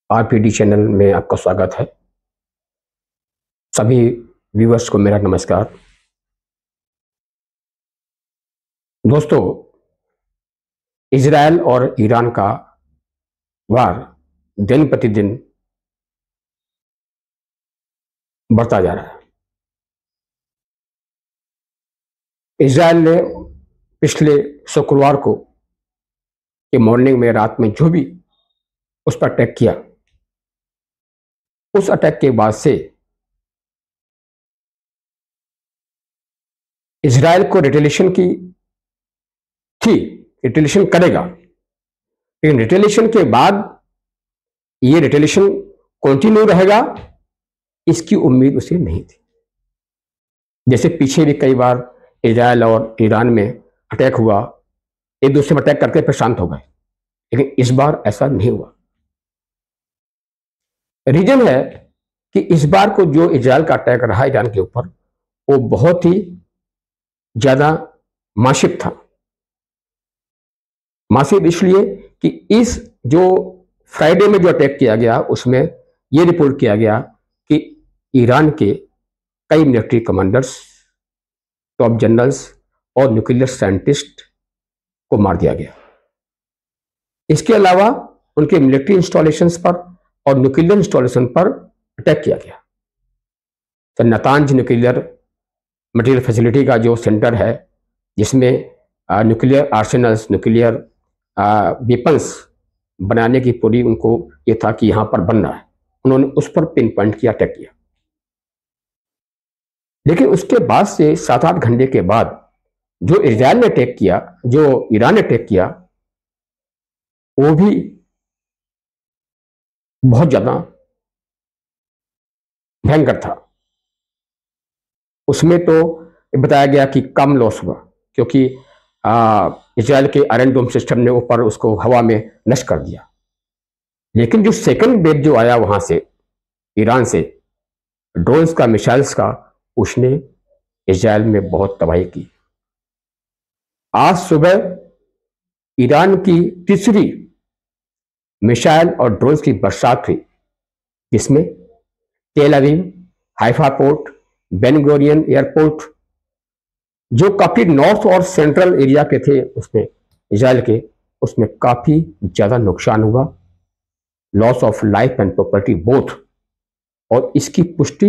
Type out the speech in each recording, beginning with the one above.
RPD channel में आपका स्वागत है। सभी व्यूअर्स को मेरा नमस्कार। दोस्तों, इजरायल और ईरान का वार दिन प्रतिदिन बढ़ता जा रहा है। इजरायल ने पिछले शुक्रवार को के मॉर्निंग में, रात में जो भी उस पर अटैक किया, उस अटैक के बाद से इजरायल को रिटेलिएशन की थी, रिटेलिएशन करेगा, लेकिन रिटेलिएशन के बाद ये रिटेलिएशन कंटिन्यू रहेगा, इसकी उम्मीद उसे नहीं थी। जैसे पीछे भी कई बार इजरायल और ईरान में अटैक हुआ, एक दूसरे पर अटैक करके फिर शांत हो गए, लेकिन इस बार ऐसा नहीं हुआ। रीजन है कि इस बार को जो इजरायल का अटैक रहा ईरान के ऊपर, वो बहुत ही ज्यादा मासिव था। मासिव इसलिए कि इस जो फ्राइडे में जो अटैक किया गया, उसमें यह रिपोर्ट किया गया कि ईरान के कई मिलिट्री कमांडर्स, टॉप जनरल्स और न्यूक्लियर साइंटिस्ट को मार दिया गया। इसके अलावा उनके मिलिट्री इंस्टॉलेशंस पर और न्यूक्लियर इंस्टॉलेशन पर अटैक किया गया। तो नातांज न्यूक्लियर मटेरियल फैसिलिटी का जो सेंटर है, जिसमें न्यूक्लियर आर्सेनल्स, न्यूक्लियर वेपन्स बनाने की पूरी उनको ये था कि यहां पर बन रहा है, उन्होंने उस पर पिन पॉइंट किया, अटैक किया। लेकिन उसके बाद से 7-8 घंटे के बाद जो इजरायल ने अटैक किया, जो ईरान ने अटैक किया, वो भी बहुत ज्यादा भयंकर था। उसमें तो बताया गया कि कम लॉस हुआ, क्योंकि इजरायल के आयरन डोम सिस्टम ने ऊपर उसको हवा में नष्ट कर दिया। लेकिन जो सेकंड वेव जो आया वहां से, ईरान से, ड्रोन्स का, मिसाइल्स का, उसने इजरायल में बहुत तबाही की। आज सुबह ईरान की तीसरी मिसाइल और ड्रोन्स की बरसात हुई, जिसमें Tel Aviv, Haifa port, Ben Gurion airport, जो काफी नॉर्थ और सेंट्रल एरिया के थे उसमें, इजरायल के, उसमें काफी ज्यादा नुकसान हुआ, loss of life and property both. और इसकी पुष्टि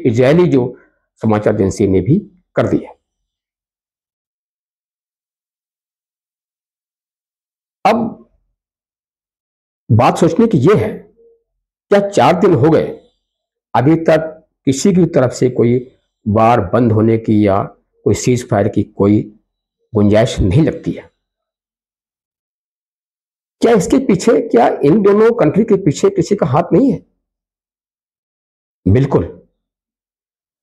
इजरायली जो समाचार एजेंसी ने भी कर दी है। अब बात सोचने की यह है, क्या 4 दिन हो गए, अभी तक किसी की तरफ से कोई वार बंद होने की या कोई सीज फायर की कोई गुंजाइश नहीं लगती है? क्या इसके पीछे, क्या इन दोनों कंट्री के पीछे किसी का हाथ नहीं है? बिल्कुल,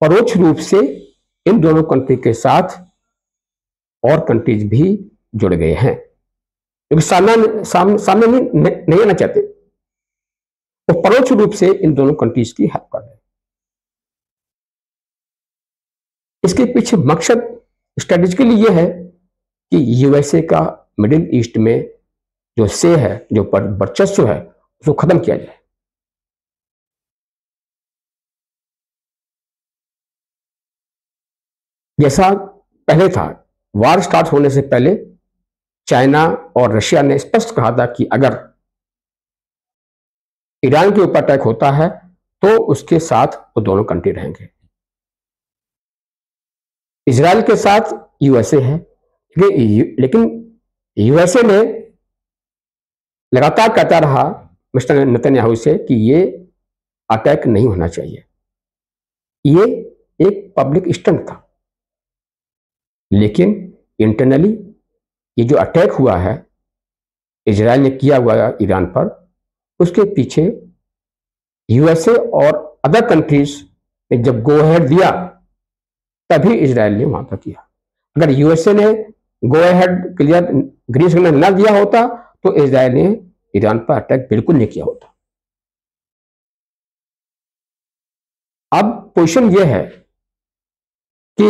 परोक्ष रूप से इन दोनों कंट्री के साथ और कंट्रीज भी जुड़ गए हैं, क्योंकि सामने नहीं आना चाहते, तो परोक्ष रूप से इन दोनों कंट्रीज की हेल्प कर रहे हैं। इसके पीछे मकसद स्ट्रेटेजिकली यह है कि यूएसए का मिडिल ईस्ट में जो से है, जो वर्चस्व है, उसको खत्म किया जाए। जैसा पहले था, वार स्टार्ट होने से पहले चाइना और रशिया ने स्पष्ट कहा था कि अगर ईरान के ऊपर अटैक होता है तो उसके साथ वो दोनों कंट्री रहेंगे। इजरायल के साथ यूएसए है, लेकिन यूएसए ने लगातार कहता रहा मिस्टर नेतन्याहू से कि ये अटैक नहीं होना चाहिए, ये एक पब्लिक स्टंट था। लेकिन इंटरनली ये जो अटैक हुआ है, इजरायल ने किया हुआ है ईरान पर, उसके पीछे यूएसए और अदर कंट्रीज ने जब गो अहेड दिया, तभी इजरायल ने वहां पर किया। अगर यूएसए ने go ahead clear green signal न दिया होता तो इजरायल ने ईरान पर अटैक बिल्कुल नहीं किया होता। अब पोजीशन यह है कि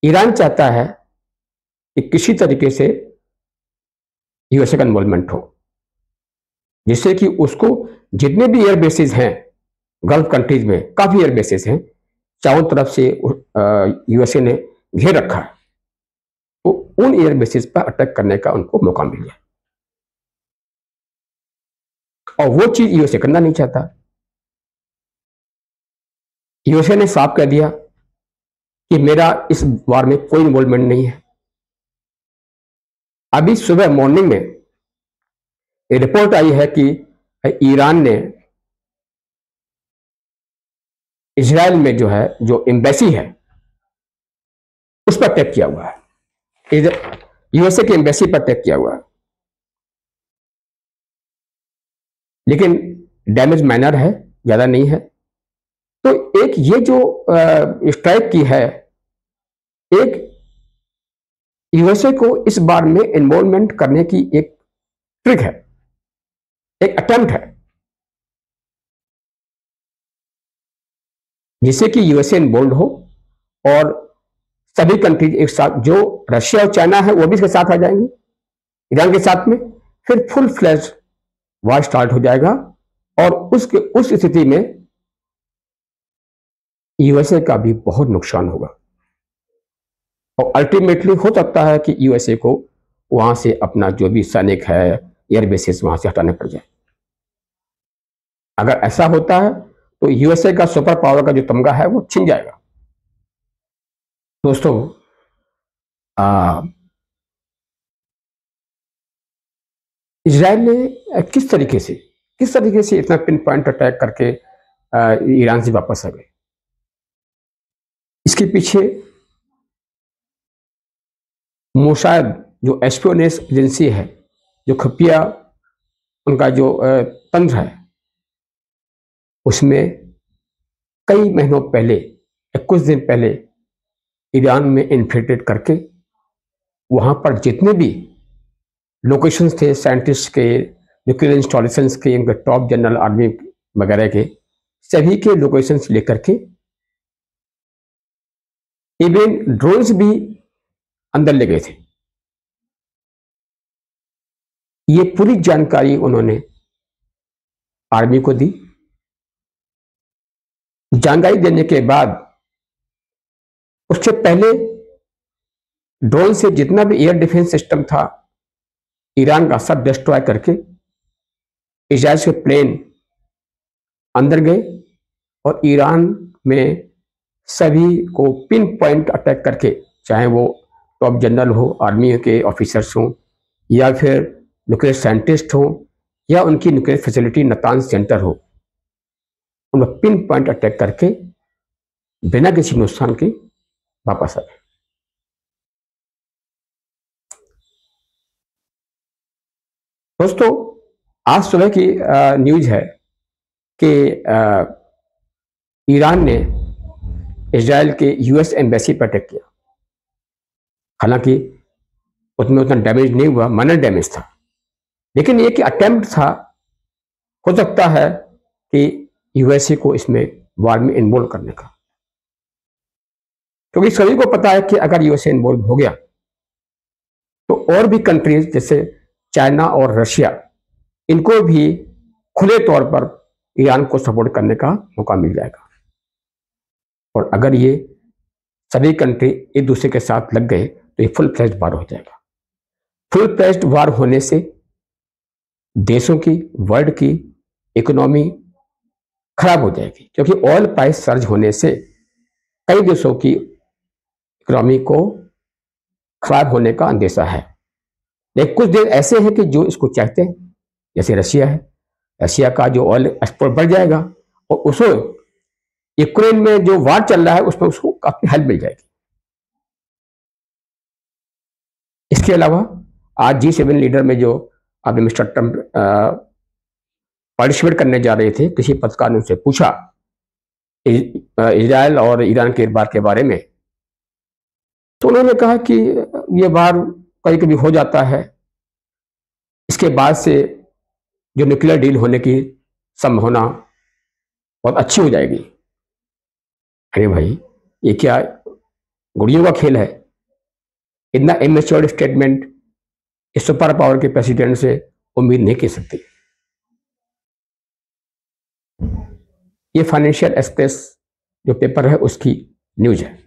ईरान चाहता है कि किसी तरीके से यूएसए का इन्वॉल्वमेंट हो, जिससे कि उसको जितने भी एयर बेसिस हैं गल्फ कंट्रीज में, काफी एयर बेसिस हैं, चारों तरफ से यूएसए ने घेर रखा है, तो उन एयर बेसिस पर अटैक करने का उनको मौका मिल गया। और वो चीज यूएसए करना नहीं चाहता। यूएसए ने साफ कह दिया कि मेरा इस वार में कोई इन्वॉल्वमेंट नहीं है। अभी सुबह मॉर्निंग में एक रिपोर्ट आई है कि ईरान ने इजराइल में जो है, जो एम्बेसी है, उस पर अटैक किया हुआ है। यूएसए की एम्बेसी पर अटैक किया हुआ है, लेकिन डैमेज माइनर है, ज्यादा नहीं है। तो एक ये जो स्ट्राइक की है, एक यूएसए को इस बार में इन्वॉल्वमेंट करने की एक ट्रिक है, एक अटेम्प्ट है, जिससे कि यूएसए इन्वॉल्व हो और सभी कंट्रीज एक साथ, जो रशिया और चाइना है वो भी इसके साथ आ जाएंगे ईरान के साथ में, फिर फुल फ्लैश वार स्टार्ट हो जाएगा। और उस स्थिति में यूएसए का भी बहुत नुकसान होगा और अल्टीमेटली हो सकता है कि यूएसए को वहां से अपना जो भी सैनिक है, एयर बेसिस, वहां से हटाने पड़ जाए। अगर ऐसा होता है तो यूएसए का सुपर पावर का जो तमगा है वो छिन जाएगा। दोस्तों, इजराइल ने किस तरीके से इतना पिन पॉइंट अटैक करके ईरान से वापस आ गए, इसके पीछे मोसाद जो एस्पियोनेज एजेंसी है, जो खुफिया उनका जो तंत्र है, उसमें कई महीनों पहले या कुछ दिन पहले ईरान में इन्फिल्ट्रेट करके वहां पर जितने भी लोकेशंस थे साइंटिस्ट के, न्यूक्लियर इंस्टॉलेशंस के, उनके टॉप जनरल आर्मी वगैरह के, सभी के लोकेशंस लेकर के, इवन ड्रोन्स भी अंदर ले गए थे। ये पूरी जानकारी उन्होंने आर्मी को दी। जानकारी देने के बाद उससे पहले ड्रोन से जितना भी एयर डिफेंस सिस्टम था ईरान का सब डिस्ट्रॉय करके इजराइल के प्लेन अंदर गए और ईरान में सभी को पिन पॉइंट अटैक करके, चाहे वो टॉप जनरल हो, आर्मी के ऑफिसर्स हों, या फिर न्यूक्लियर साइंटिस्ट हो, या उनकी न्यूक्लियर फैसिलिटी नातांज सेंटर हो, उनको पिन पॉइंट अटैक करके बिना किसी नुकसान के वापस आ गए। दोस्तों, आज सुबह की न्यूज है कि ईरान ने इजराइल के यूएस एम्बेसी पर अटैक किया। हालांकि उसमें उतना डैमेज नहीं हुआ, माइनर डैमेज था, लेकिन ये कि अटेम्प्ट था। हो सकता है कि यूएसए को इसमें वार में इन्वॉल्व करने का, क्योंकि सभी को पता है कि अगर यूएसए इन्वॉल्व हो गया तो और भी कंट्रीज जैसे चाइना और रशिया, इनको भी खुले तौर पर ईरान को सपोर्ट करने का मौका मिल जाएगा। और अगर ये सभी कंट्री एक दूसरे के साथ लग गए तो ये फुल फ्लैश्ड वार हो जाएगा। फुल फ्लैश्ड वार होने से देशों की, वर्ल्ड की इकोनॉमी खराब हो जाएगी, क्योंकि ऑयल प्राइस सर्ज होने से कई देशों की इकोनॉमी को खराब होने का अंदेशा है। लेकिन कुछ देश ऐसे हैं कि जो इसको चाहते हैं, जैसे रशिया है। रशिया का जो ऑयल एक्सपोर्ट बढ़ जाएगा और उसको यूक्रेन में जो वार चल रहा है उसमें उसको काफी हेल्प मिल जाएगी। इसके अलावा आज G7 लीडर में जो अभी मिस्टर ट्रंप पार्टिसिपेट करने जा रहे थे, किसी पत्रकार ने उनसे पूछा इजराइल और ईरान के वार के बारे में, तो उन्होंने कहा कि ये वार कभी कभी हो जाता है, इसके बाद से जो न्यूक्लियर डील होने की संभावना बहुत अच्छी हो जाएगी। अरे भाई, ये क्या गुड़ियों का खेल है? इतना इमेच्योर स्टेटमेंट इस सुपर पावर के प्रेसिडेंट से उम्मीद नहीं कर सकती। ये फाइनेंशियल एक्सप्रेस जो पेपर है उसकी न्यूज है।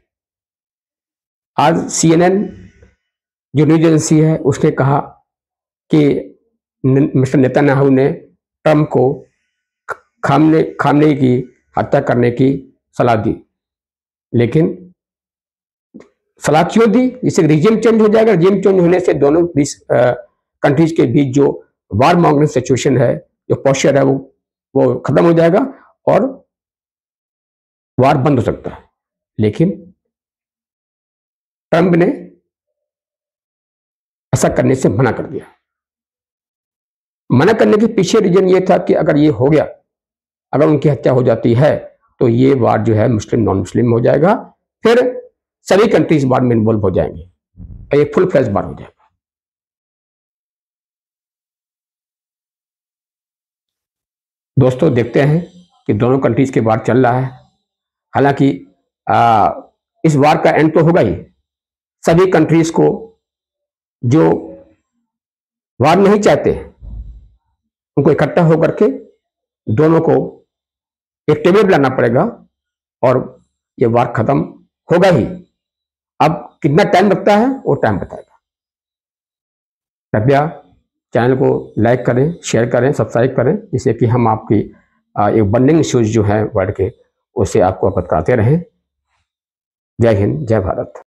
आज CNN जो न्यूज एजेंसी है उसने कहा कि मिस्टर नेतन्याहू ने ट्रंप को खामने की हत्या करने की सलाह दी। लेकिन सलाह क्यों दी? इससे रीजन चेंज हो जाएगा। रीजन चेंज होने से दोनों कंट्रीज के बीच जो वार मॉन्गरिंग सिचुएशन है, जो पोस्चर है, वो खत्म हो जाएगा और वार बंद हो सकता है। लेकिन ट्रंप ने ऐसा करने से मना कर दिया। मना करने के पीछे रीजन ये था कि अगर ये हो गया, अगर उनकी हत्या हो जाती है तो ये वार जो है मुस्लिम नॉन मुस्लिम हो जाएगा, फिर सभी कंट्रीज वार में इन्वॉल्व हो जाएंगे और ये फुल फ्लैश वार हो जाएगा। दोस्तों देखते हैं कि दोनों कंट्रीज के वार चल रहा है। हालांकि इस वार का एंड तो होगा ही। सभी कंट्रीज को जो वार नहीं चाहते उनको इकट्ठा होकर के दोनों को एक टेबल पर लाना पड़ेगा और ये वार खत्म होगा ही। अब कितना टाइम लगता है वो टाइम बताएगा। कृपया चैनल को लाइक करें, शेयर करें, सब्सक्राइब करें, जिससे कि हम आपकी एक बर्निंग इश्यूज जो है वर्ल्ड के, उससे आपको अवगत कराते रहें। जय हिंद, जय भारत।